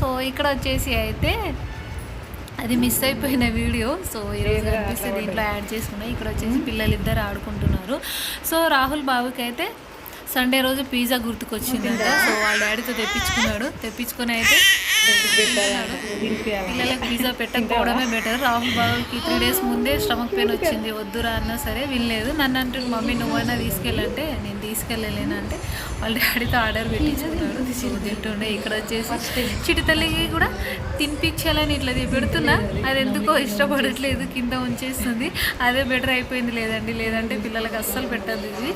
So ఇక్కడ వచ్చేసి అయితే అది మిస్ అయిపోయిన వీడియో. సో ఈరోజు అనిపిస్తే దీంట్లో యాడ్ చేసుకున్నాయి. ఇక్కడ వచ్చేసి పిల్లలు ఇద్దరు ఆడుకుంటున్నారు. సో రాహుల్ బాబుకి అయితే సండే రోజు పిజ్జా గుర్తుకొచ్చిందంట. సో వాళ్ళ డాడీతో తెప్పించుకొని అయితే పిల్లలకు పిజ్జా పెట్టకపోవడమే బెటర్. రాహుల్ బాబుకి 3 days ముందే స్టమక్ పెయిన్ వచ్చింది. వద్దురా అన్నా సరే వినలేదు. నన్ను అంటుంది మమ్మీ నువ్వైనా తీసుకెళ్ళంటే నేను తీసుకెళ్ళలేనంటే వాళ్ళ డాడీతో ఆర్డర్ పెట్టించుకున్నాడు. సో తింటుండే. ఇక్కడ వచ్చేసి చిటి తల్లికి కూడా తినిపించాలని ఇట్లా పెడుతున్నా, అది ఎందుకో ఇష్టపడట్లేదు, కింద ఉంచేస్తుంది. అదే బెటర్ అయిపోయింది. లేదంటే పిల్లలకి అస్సలు పెట్టద్దు ఇది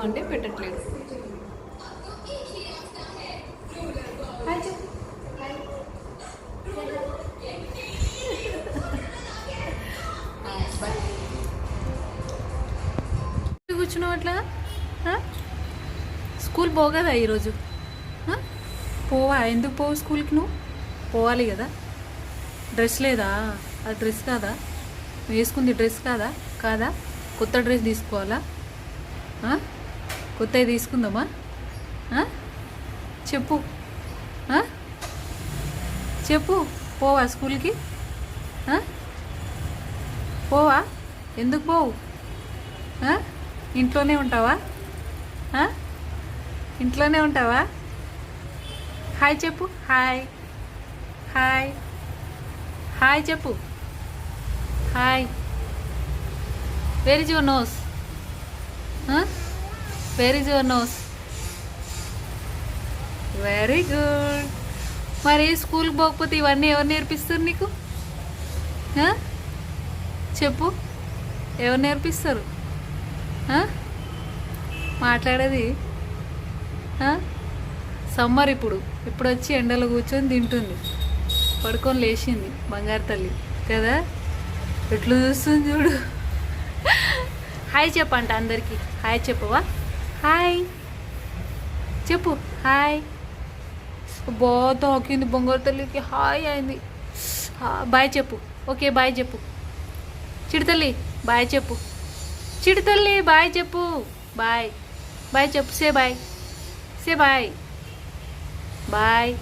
అంటే పెట్టట్లేదు. కూర్చున్నావు అట్లా? స్కూల్ పోగదా ఈరోజు? పోవా? ఎందుకు పోవు స్కూల్కి? నువ్వు పోవాలి కదా. డ్రెస్ లేదా? అది డ్రెస్ కాదా? నువ్వు వేసుకుంది డ్రెస్ కాదా? కొత్త డ్రెస్ తీసుకోవాలా? కొత్తవి తీసుకుందామా? చెప్పు పోవా స్కూల్కి? పోవా? ఎందుకు పోవు? ఇంట్లోనే ఉంటావా? హాయ్ చెప్పు. హాయ్ చెప్పు. Hi. Where is your nose? Where is your nose? Very good. మరి స్కూల్కి పోకపోతే ఇవన్నీ ఎవరు నేర్పిస్తారు నీకు? చెప్పు, ఎవరు నేర్పిస్తారు? మాట్లాడేది. సమ్మర్ ఇప్పుడు వచ్చి ఎండలో కూర్చొని తింటుంది, పడుకొని లేచింది బంగారు తల్లి కదా. ఎట్లా చూస్తుంది చూడు. హాయ్ చెప్పంట అందరికీ. హాయ్ చెప్పవా? హాయ్ చెప్పు. హాయ్. బాగా తాకింది బంగారు తల్లికి. హాయ్ అయింది. బాయ్ చెప్పు. ఓకే బాయ్ చెప్పు. చిడితల్లి బాయ్ చెప్పు. చిడితల్లి బాయ్ చెప్పు. బాయ్ చెప్పు. Say bye. బాయ్.